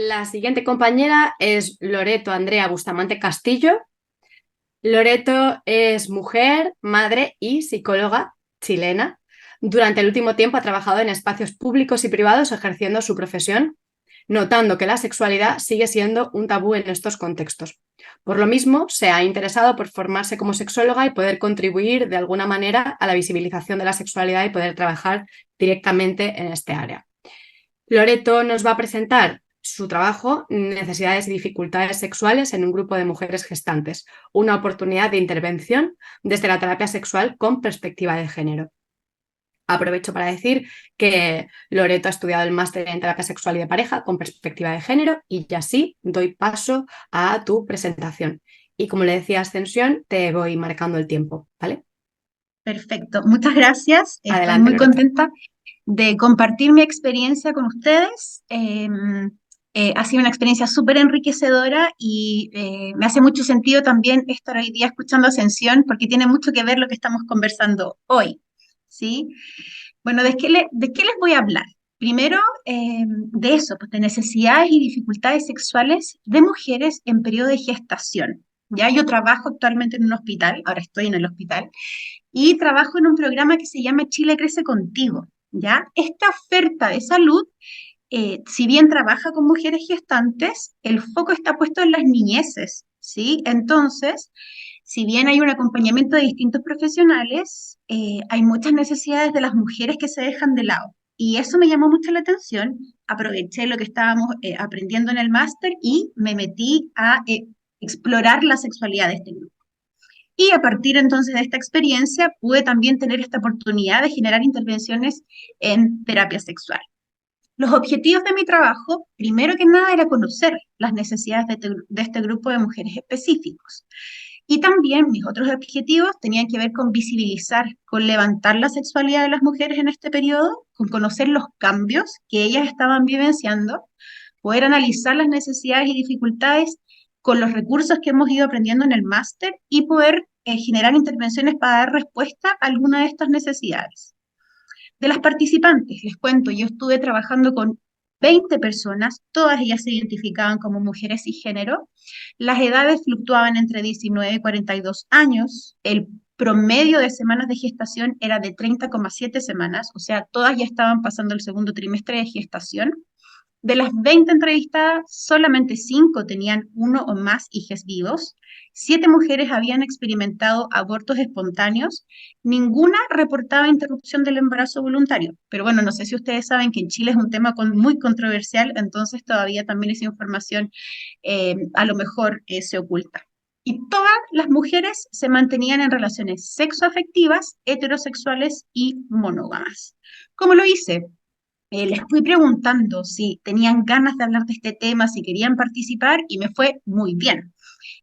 La siguiente compañera es Loreto Andrea Bustamante Castillo. Loreto es mujer, madre y psicóloga chilena. Durante el último tiempo ha trabajado en espacios públicos y privados ejerciendo su profesión, notando que la sexualidad sigue siendo un tabú en estos contextos. Por lo mismo, se ha interesado por formarse como sexóloga y poder contribuir de alguna manera a la visibilización de la sexualidad y poder trabajar directamente en este área. Loreto nos va a presentar su trabajo, Necesidades y dificultades sexuales en un grupo de mujeres gestantes, una oportunidad de intervención desde la terapia sexual con perspectiva de género. Aprovecho para decir que Loreto ha estudiado el máster en terapia sexual y de pareja con perspectiva de género y ya sí doy paso a tu presentación. Y como le decía Ascensión, te voy marcando el tiempo, ¿vale? Perfecto, muchas gracias. Estoy Adelante, muy Loreto. contenta de compartir mi experiencia con ustedes. Ha sido una experiencia súper enriquecedora y me hace mucho sentido también estar hoy día escuchando Ascensión porque tiene mucho que ver lo que estamos conversando hoy, ¿sí? Bueno, de qué les voy a hablar? Primero, de eso, pues de necesidades y dificultades sexuales de mujeres en periodo de gestación. Ya yo trabajo actualmente en un hospital, ahora estoy en el hospital, y trabajo en un programa que se llama Chile Crece Contigo, ¿ya? Esta oferta de salud, si bien trabaja con mujeres gestantes, el foco está puesto en las niñeces, ¿sí? Entonces, si bien hay un acompañamiento de distintos profesionales, hay muchas necesidades de las mujeres que se dejan de lado. Y eso me llamó mucho la atención. Aproveché lo que estábamos aprendiendo en el máster y me metí a explorar la sexualidad de este grupo. Y a partir entonces de esta experiencia pude también tener esta oportunidad de generar intervenciones en terapia sexual. Los objetivos de mi trabajo, primero que nada, era conocer las necesidades de este grupo de mujeres específicos. Y también mis otros objetivos tenían que ver con visibilizar, con levantar la sexualidad de las mujeres en este periodo, con conocer los cambios que ellas estaban vivenciando, poder analizar las necesidades y dificultades con los recursos que hemos ido aprendiendo en el máster y poder generar intervenciones para dar respuesta a alguna de estas necesidades. De las participantes, les cuento, yo estuve trabajando con 20 personas, todas ellas se identificaban como mujeres y género. Las edades fluctuaban entre 19 y 42 años. El promedio de semanas de gestación era de 30,7 semanas, o sea, todas ya estaban pasando el segundo trimestre de gestación. De las 20 entrevistadas, solamente 5 tenían uno o más hijos vivos. 7 mujeres habían experimentado abortos espontáneos. Ninguna reportaba interrupción del embarazo voluntario. Pero bueno, no sé si ustedes saben que en Chile es un tema muy controversial, entonces todavía también esa información a lo mejor se oculta. Y todas las mujeres se mantenían en relaciones sexoafectivas, heterosexuales y monógamas. ¿Cómo lo hice? Les fui preguntando si tenían ganas de hablar de este tema, si querían participar y me fue muy bien.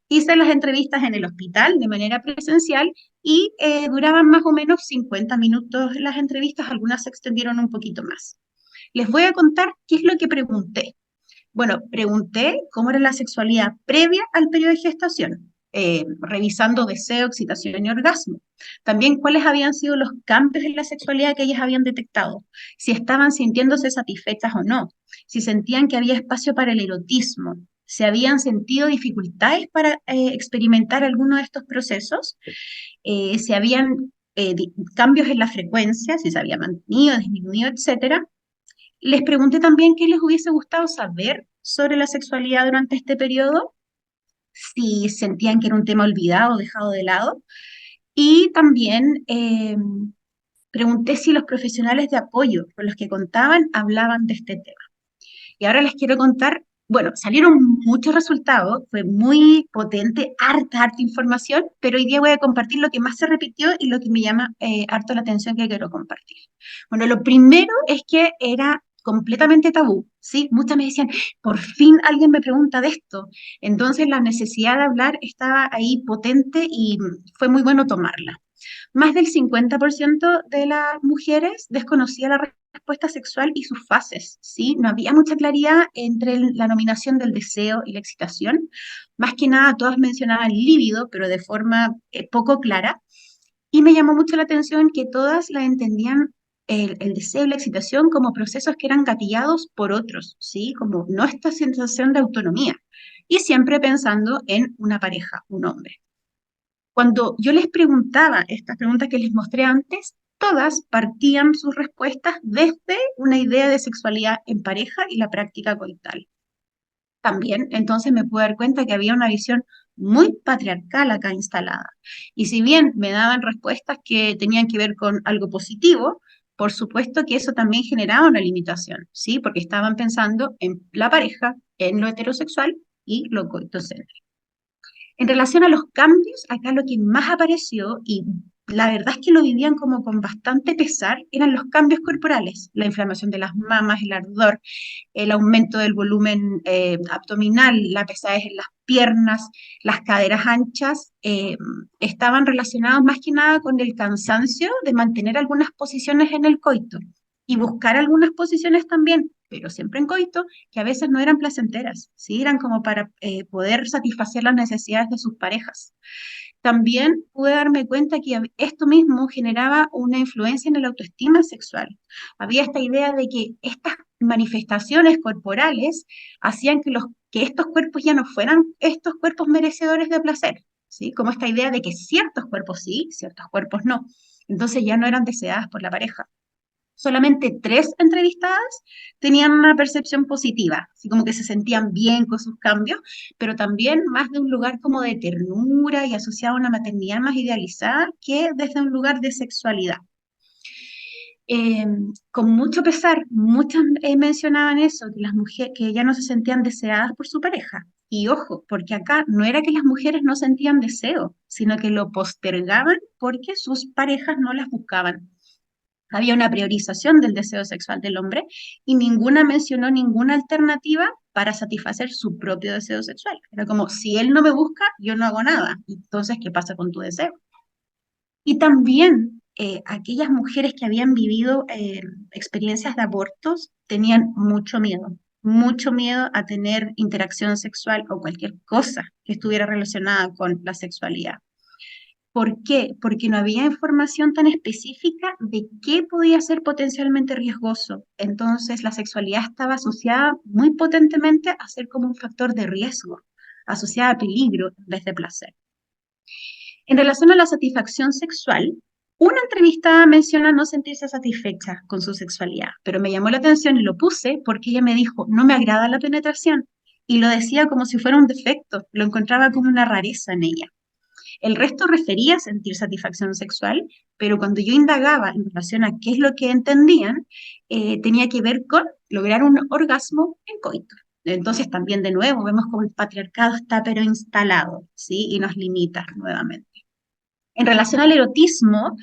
Hice las entrevistas en el hospital de manera presencial y duraban más o menos 50 minutos las entrevistas, algunas se extendieron un poquito más. Les voy a contar qué es lo que pregunté. Bueno, pregunté cómo era la sexualidad previa al periodo de gestación, revisando deseo, excitación y orgasmo. También cuáles habían sido los cambios en la sexualidad que ellas habían detectado, si estaban sintiéndose satisfechas o no, si sentían que había espacio para el erotismo, si habían sentido dificultades para experimentar alguno de estos procesos, si habían cambios en la frecuencia, si se había mantenido, disminuido, etcétera. Les pregunté también qué les hubiese gustado saber sobre la sexualidad durante este periodo, si sentían que era un tema olvidado, dejado de lado, y también pregunté si los profesionales de apoyo con los que contaban hablaban de este tema. Y ahora les quiero contar, bueno, salieron muchos resultados, fue muy potente, harta información, pero hoy día voy a compartir lo que más se repitió y lo que me llama harto la atención que quiero compartir. Bueno, lo primero es que era completamente tabú, ¿sí? Muchas me decían, por fin alguien me pregunta de esto. Entonces la necesidad de hablar estaba ahí potente y fue muy bueno tomarla. Más del 50% de las mujeres desconocía la respuesta sexual y sus fases, ¿sí? No había mucha claridad entre la nominación del deseo y la excitación. Más que nada, todas mencionaban líbido, pero de forma poco clara. Y me llamó mucho la atención que todas la entendían el deseo y la excitación como procesos que eran gatillados por otros, ¿sí? Como no esta sensación de autonomía. Y siempre pensando en una pareja, un hombre. Cuando yo les preguntaba estas preguntas que les mostré antes, todas partían sus respuestas desde una idea de sexualidad en pareja y la práctica coital. También, entonces me pude dar cuenta que había una visión muy patriarcal acá instalada. Y si bien me daban respuestas que tenían que ver con algo positivo, por supuesto que eso también generaba una limitación, ¿sí? Porque estaban pensando en la pareja, en lo heterosexual y lo coitocéntrico. En relación a los cambios, acá lo que más apareció, y la verdad es que lo vivían como con bastante pesar, eran los cambios corporales, la inflamación de las mamas, el ardor, el aumento del volumen abdominal, la pesadez en las piernas, las caderas anchas, estaban relacionados más que nada con el cansancio de mantener algunas posiciones en el coito y buscar algunas posiciones también, pero siempre en coito, que a veces no eran placenteras, ¿sí? Eran como para poder satisfacer las necesidades de sus parejas. También pude darme cuenta que esto mismo generaba una influencia en la autoestima sexual. Había esta idea de que estas manifestaciones corporales hacían que estos cuerpos ya no fueran estos cuerpos merecedores de placer, ¿sí? Como esta idea de que ciertos cuerpos sí, ciertos cuerpos no. Entonces ya no eran deseadas por la pareja. Solamente 3 entrevistadas tenían una percepción positiva, así como que se sentían bien con sus cambios, pero también más de un lugar como de ternura y asociado a una maternidad más idealizada que desde un lugar de sexualidad. Eh, con mucho pesar, muchas mencionaban eso, que las mujeres que ya no se sentían deseadas por su pareja. Y ojo, porque acá no era que las mujeres no sentían deseo, sino que lo postergaban porque sus parejas no las buscaban. Había una priorización del deseo sexual del hombre y ninguna mencionó ninguna alternativa para satisfacer su propio deseo sexual. Era como, si él no me busca, yo no hago nada. Entonces, ¿qué pasa con tu deseo? Y también aquellas mujeres que habían vivido experiencias de abortos tenían mucho miedo a tener interacción sexual o cualquier cosa que estuviera relacionada con la sexualidad. ¿Por qué? Porque no había información tan específica de qué podía ser potencialmente riesgoso. Entonces, la sexualidad estaba asociada muy potentemente a ser como un factor de riesgo, asociada a peligro en vez de placer. En relación a la satisfacción sexual, una entrevistada menciona no sentirse satisfecha con su sexualidad, pero me llamó la atención y lo puse porque ella me dijo, no me agrada la penetración, y lo decía como si fuera un defecto, lo encontraba como una rareza en ella. El resto refería a sentir satisfacción sexual, pero cuando yo indagaba en relación a qué es lo que entendían, tenía que ver con lograr un orgasmo en coito. Entonces también de nuevo vemos como el patriarcado está pero instalado, ¿sí? Y nos limita nuevamente. En relación al erotismo,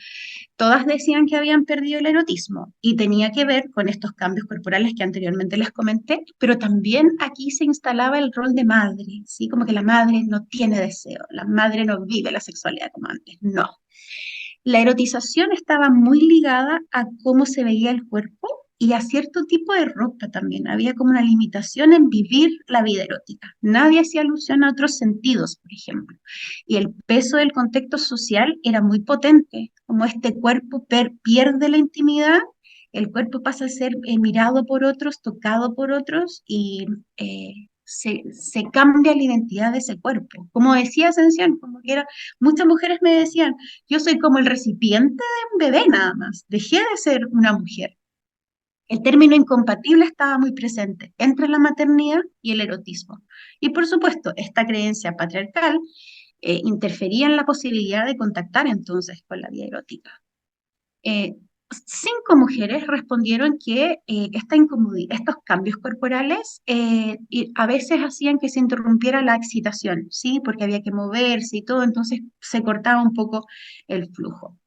todas decían que habían perdido el erotismo y tenía que ver con estos cambios corporales que anteriormente les comenté, pero también aquí se instalaba el rol de madre, ¿sí? Como que la madre no tiene deseo, la madre no vive la sexualidad como antes, no. La erotización estaba muy ligada a cómo se veía el cuerpo y a cierto tipo de ropa también. Había como una limitación en vivir la vida erótica. Nadie hacía alusión a otros sentidos, por ejemplo. Y el peso del contexto social era muy potente. Como este cuerpo pierde la intimidad, el cuerpo pasa a ser mirado por otros, tocado por otros y se cambia la identidad de ese cuerpo. Como decía Ascensión, como que era, muchas mujeres me decían, yo soy como el recipiente de un bebé nada más, dejé de ser una mujer. El término incompatible estaba muy presente entre la maternidad y el erotismo. Y por supuesto, esta creencia patriarcal interfería en la posibilidad de contactar entonces con la vida erótica. 5 mujeres respondieron que estos cambios corporales a veces hacían que se interrumpiera la excitación, ¿sí? Porque había que moverse y todo, entonces se cortaba un poco el flujo.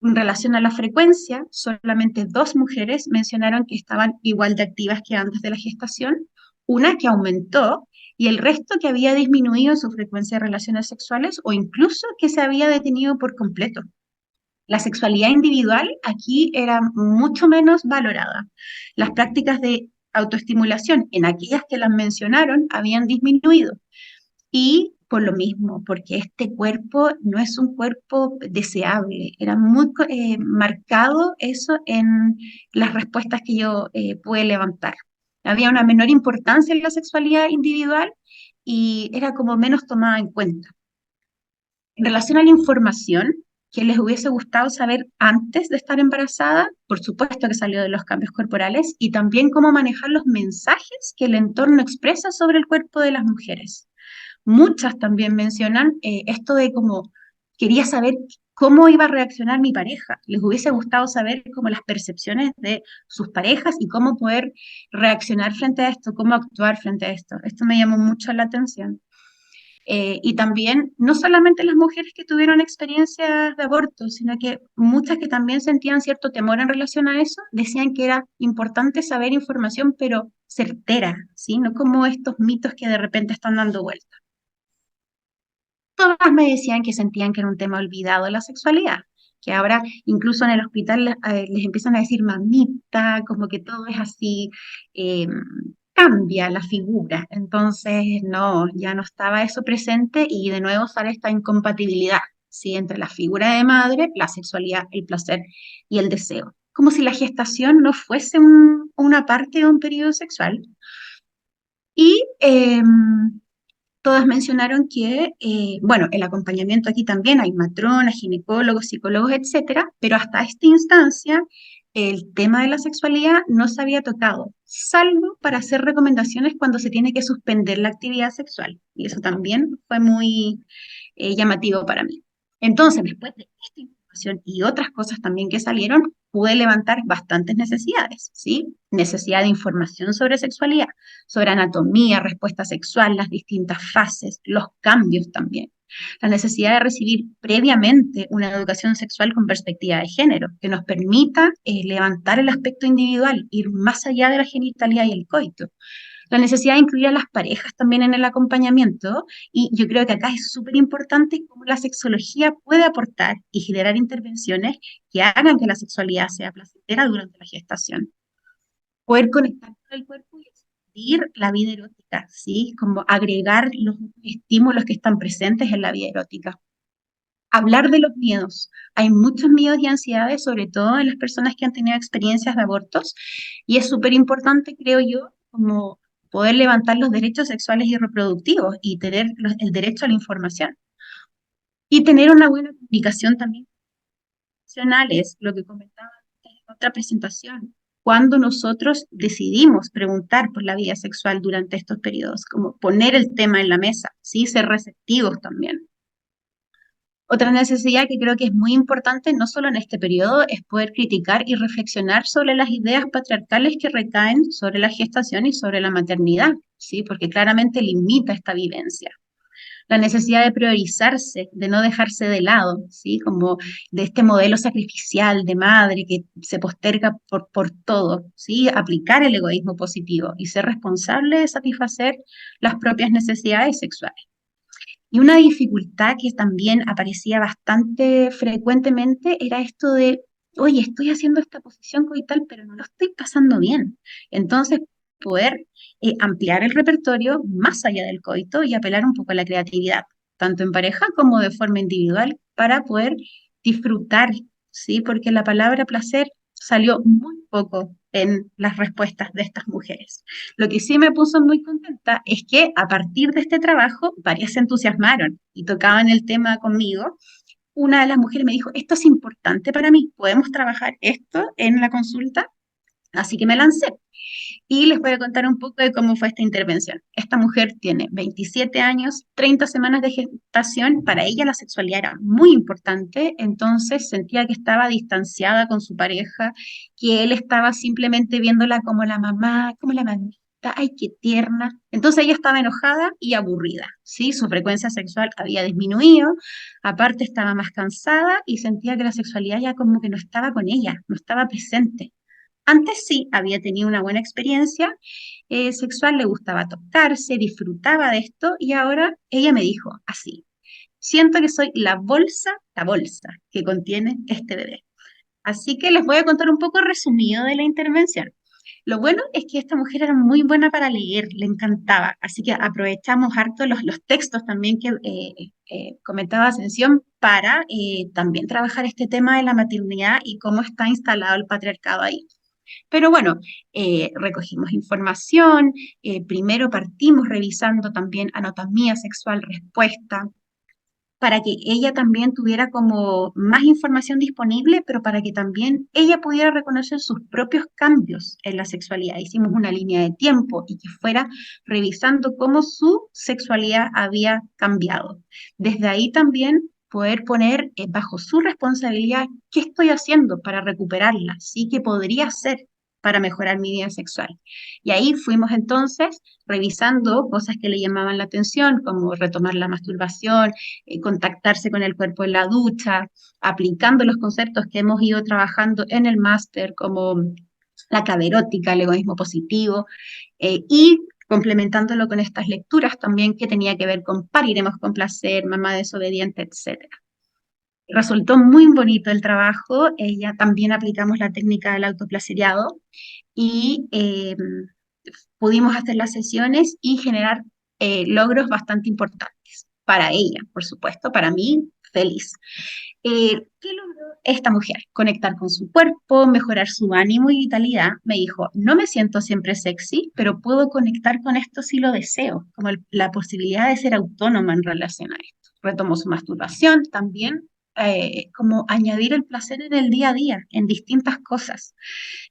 En relación a la frecuencia, solamente 2 mujeres mencionaron que estaban igual de activas que antes de la gestación, una que aumentó y el resto que había disminuido su frecuencia de relaciones sexuales o incluso que se había detenido por completo. La sexualidad individual aquí era mucho menos valorada. Las prácticas de autoestimulación en aquellas que las mencionaron habían disminuido y por lo mismo, porque este cuerpo no es un cuerpo deseable. Era muy marcado eso en las respuestas que yo pude levantar. Había una menor importancia en la sexualidad individual y era como menos tomada en cuenta. En relación a la información que les hubiese gustado saber antes de estar embarazada, por supuesto que salió de los cambios corporales y también cómo manejar los mensajes que el entorno expresa sobre el cuerpo de las mujeres. Muchas también mencionan esto de cómo quería saber cómo iba a reaccionar mi pareja. Les hubiese gustado saber cómo las percepciones de sus parejas y cómo poder reaccionar frente a esto, cómo actuar frente a esto. Esto me llamó mucho la atención. Y también, no solamente las mujeres que tuvieron experiencias de aborto, sino que muchas que también sentían cierto temor en relación a eso, decían que era importante saber información, pero certera, ¿sí? No como estos mitos que de repente están dando vuelta. Todas me decían que sentían que era un tema olvidado la sexualidad, que ahora incluso en el hospital les empiezan a decir mamita, como que todo es así, eh, cambia la figura. Entonces, no, ya no estaba eso presente y de nuevo sale esta incompatibilidad, ¿sí? Entre la figura de madre, la sexualidad, el placer y el deseo. Como si la gestación no fuese una parte de un periodo sexual. Y todas mencionaron que, bueno, el acompañamiento aquí también hay matronas, ginecólogos, psicólogos, etcétera, pero hasta esta instancia el tema de la sexualidad no se había tocado, salvo para hacer recomendaciones cuando se tiene que suspender la actividad sexual. Y eso también fue muy llamativo para mí. Entonces, después de esta información y otras cosas también que salieron, pude levantar bastantes necesidades, ¿sí? Necesidad de información sobre sexualidad, sobre anatomía, respuesta sexual, las distintas fases, los cambios también. La necesidad de recibir previamente una educación sexual con perspectiva de género, que nos permita levantar el aspecto individual, ir más allá de la genitalidad y el coito. La necesidad de incluir a las parejas también en el acompañamiento, y yo creo que acá es súper importante cómo la sexología puede aportar y generar intervenciones que hagan que la sexualidad sea placentera durante la gestación. Poder conectar con el cuerpo y expandir la vida erótica, ¿sí? Como agregar los estímulos que están presentes en la vida erótica. Hablar de los miedos. Hay muchos miedos y ansiedades, sobre todo en las personas que han tenido experiencias de abortos, y es súper importante, creo yo, como poder levantar los derechos sexuales y reproductivos y tener el derecho a la información. Y tener una buena comunicación también profesional, es lo que comentaba en otra presentación. Cuando nosotros decidimos preguntar por la vida sexual durante estos periodos, como poner el tema en la mesa, ¿sí? Ser receptivos también. Otra necesidad que creo que es muy importante, no solo en este periodo, es poder criticar y reflexionar sobre las ideas patriarcales que recaen sobre la gestación y sobre la maternidad, ¿sí? Porque claramente limita esta vivencia. La necesidad de priorizarse, de no dejarse de lado, ¿sí? Como de este modelo sacrificial de madre que se posterga por todo, ¿sí? Aplicar el egoísmo positivo y ser responsable de satisfacer las propias necesidades sexuales. Y una dificultad que también aparecía bastante frecuentemente era esto de, oye, estoy haciendo esta posición coital, pero no lo estoy pasando bien. Entonces, poder ampliar el repertorio más allá del coito y apelar un poco a la creatividad, tanto en pareja como de forma individual, para poder disfrutar, ¿sí? Porque la palabra placer salió muy poco en las respuestas de estas mujeres. Lo que sí me puso muy contenta es que a partir de este trabajo, varias se entusiasmaron y tocaban el tema conmigo. Una de las mujeres me dijo, esto es importante para mí, ¿podemos trabajar esto en la consulta? Así que me lancé y les voy a contar un poco de cómo fue esta intervención. Esta mujer tiene 27 años, 30 semanas de gestación. Para ella la sexualidad era muy importante, entonces sentía que estaba distanciada con su pareja, que él estaba simplemente viéndola como la mamá, como la mamita, ay, qué tierna. Entonces ella estaba enojada y aburrida, ¿sí? Su frecuencia sexual había disminuido, aparte estaba más cansada y sentía que la sexualidad ya como que no estaba con ella, no estaba presente. Antes sí había tenido una buena experiencia sexual, le gustaba tocarse, disfrutaba de esto y ahora ella me dijo así, siento que soy la bolsa que contiene este bebé. Así que les voy a contar un poco resumido de la intervención. Lo bueno es que esta mujer era muy buena para leer, le encantaba, así que aprovechamos harto los textos también que comentaba Ascensión para también trabajar este tema de la maternidad y cómo está instalado el patriarcado ahí. Pero bueno, recogimos información, primero partimos revisando también anatomía sexual, respuesta, para que ella también tuviera como más información disponible, pero para que también ella pudiera reconocer sus propios cambios en la sexualidad. Hicimos una línea de tiempo y que fuera revisando cómo su sexualidad había cambiado. Desde ahí también poder poner bajo su responsabilidad qué estoy haciendo para recuperarla, sí que podría hacer para mejorar mi vida sexual. Y ahí fuimos entonces revisando cosas que le llamaban la atención, como retomar la masturbación, contactarse con el cuerpo en la ducha, aplicando los conceptos que hemos ido trabajando en el máster, como la caberótica, el egoísmo positivo, y complementándolo con estas lecturas también que tenía que ver con pariremos con placer, mamá desobediente, etcétera. Resultó muy bonito el trabajo, ya también aplicamos la técnica del autoplaceriado y pudimos hacer las sesiones y generar logros bastante importantes para ella, por supuesto, para mí, feliz. ¿Qué logró esta mujer? Conectar con su cuerpo, mejorar su ánimo y vitalidad. Me dijo, no me siento siempre sexy, pero puedo conectar con esto si lo deseo, como la posibilidad de ser autónoma en relación a esto. Retomó su masturbación también, como añadir el placer en el día a día, en distintas cosas.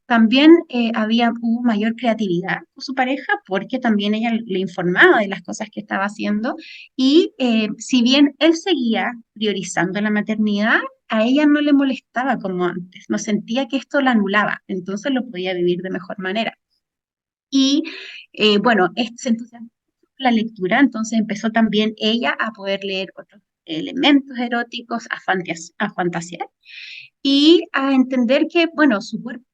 También hubo mayor creatividad con su pareja porque también ella le informaba de las cosas que estaba haciendo y si bien él seguía priorizando la maternidad, a ella no le molestaba como antes, no sentía que esto la anulaba, entonces lo podía vivir de mejor manera. Y bueno, se entusiasmó con la lectura, entonces empezó también ella a poder leer otros elementos eróticos, a fantasear y a entender que, bueno, su cuerpo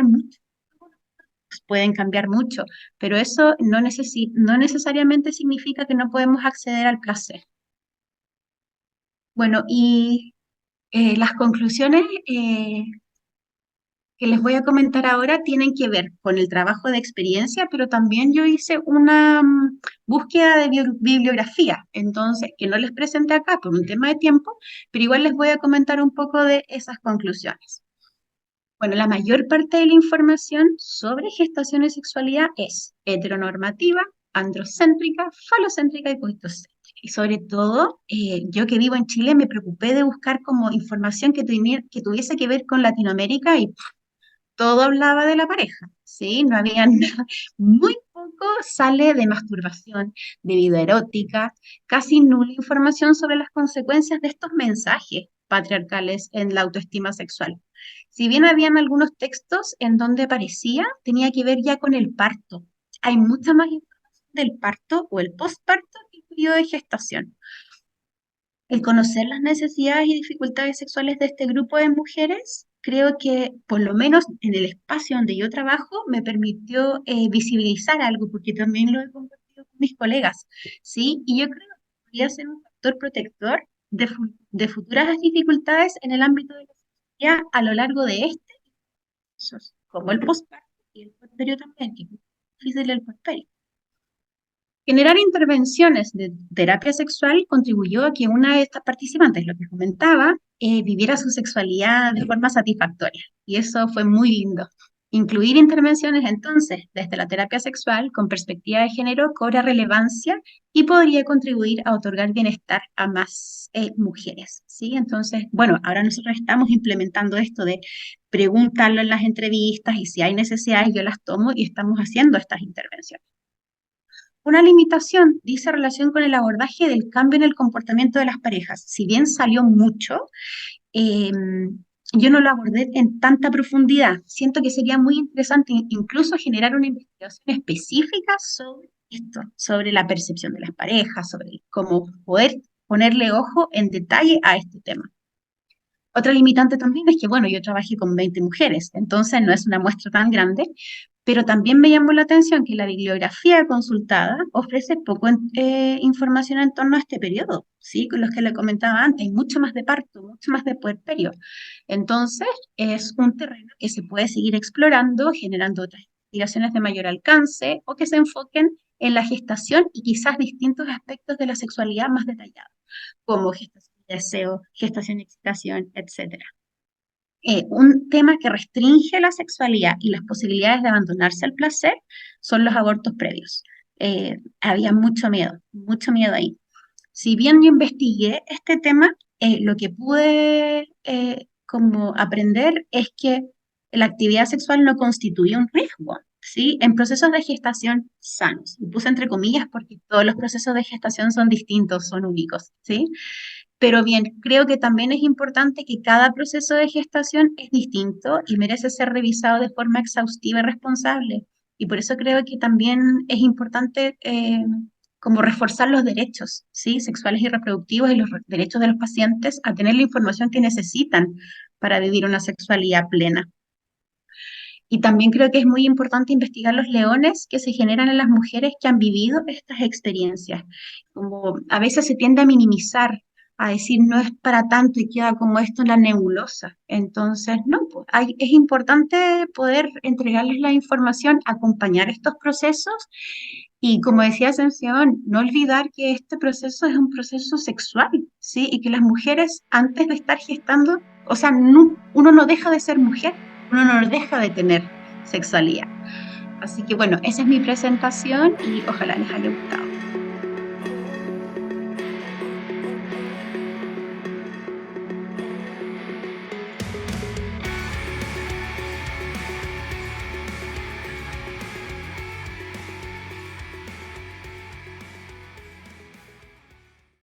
mucho, pueden cambiar mucho, pero eso no necesariamente significa que no podemos acceder al placer. Bueno, y las conclusiones que les voy a comentar ahora tienen que ver con el trabajo de experiencia, pero también yo hice una búsqueda de bibliografía, entonces, que no les presenté acá por un tema de tiempo, pero igual les voy a comentar un poco de esas conclusiones. Bueno, la mayor parte de la información sobre gestación y sexualidad es heteronormativa, androcéntrica, falocéntrica y coitocéntrica. Y sobre todo, yo que vivo en Chile me preocupé de buscar como información que tuviese que ver con Latinoamérica y todo hablaba de la pareja, ¿sí? No había nada, muy poco sale de masturbación, de vida erótica, casi nula información sobre las consecuencias de estos mensajes patriarcales en la autoestima sexual. Si bien habían algunos textos en donde aparecía, tenía que ver ya con el parto. Hay mucha más información del parto o el postparto que el periodo de gestación. El conocer las necesidades y dificultades sexuales de este grupo de mujeres, creo que por lo menos en el espacio donde yo trabajo, me permitió visibilizar algo, porque también lo he compartido con mis colegas, ¿sí? Y yo creo que podría ser un factor protector de futuras dificultades en el ámbito de la sexualidad a lo largo de como el posparto y el puerperio también, que es muy difícil el puerperio. Generar intervenciones de terapia sexual contribuyó a que una de estas participantes, lo que comentaba, viviera su sexualidad de forma satisfactoria. Y eso fue muy lindo. Incluir intervenciones entonces desde la terapia sexual con perspectiva de género cobra relevancia y podría contribuir a otorgar bienestar a más mujeres, ¿sí? Entonces, bueno, ahora nosotros estamos implementando esto de preguntarlo en las entrevistas y si hay necesidades yo las tomo y estamos haciendo estas intervenciones. Una limitación dice relación con el abordaje del cambio en el comportamiento de las parejas. Si bien salió mucho, eh, yo no lo abordé en tanta profundidad. Siento que sería muy interesante incluso generar una investigación específica sobre esto, sobre la percepción de las parejas, sobre cómo poder ponerle ojo en detalle a este tema. Otra limitante también es que, bueno, yo trabajé con 20 mujeres, entonces no es una muestra tan grande, pero también me llamó la atención que la bibliografía consultada ofrece poco información en torno a este periodo, ¿sí? Con los que le comentaba antes, hay mucho más de parto, mucho más de puerperio. Entonces, es un terreno que se puede seguir explorando, generando otras investigaciones de mayor alcance o que se enfoquen en la gestación y quizás distintos aspectos de la sexualidad más detallados, como gestación de deseo, gestación y excitación, etcétera. Un tema que restringe la sexualidad y las posibilidades de abandonarse al placer son los abortos previos. Había mucho miedo ahí. Si bien yo investigué este tema, lo que pude como aprender es que la actividad sexual no constituye un riesgo, ¿sí? En procesos de gestación sanos. Y puse entre comillas porque todos los procesos de gestación son distintos, son únicos, ¿sí? Pero bien, creo que también es importante que cada proceso de gestación es distinto y merece ser revisado de forma exhaustiva y responsable. Y por eso creo que también es importante como reforzar los derechos, ¿sí? Sexuales y reproductivos y los derechos de los pacientes a tener la información que necesitan para vivir una sexualidad plena. Y también creo que es muy importante investigar los leones que se generan en las mujeres que han vivido estas experiencias. Como a veces se tiende a minimizar, a decir no es para tanto y queda como esto en la nebulosa. Entonces, no, pues, es importante poder entregarles la información, acompañar estos procesos y como decía Ascensión, no olvidar que este proceso es un proceso sexual, ¿sí? Y que las mujeres antes de estar gestando, o sea, uno no deja de ser mujer, uno no deja de tener sexualidad. Así que bueno, esa es mi presentación y ojalá les haya gustado.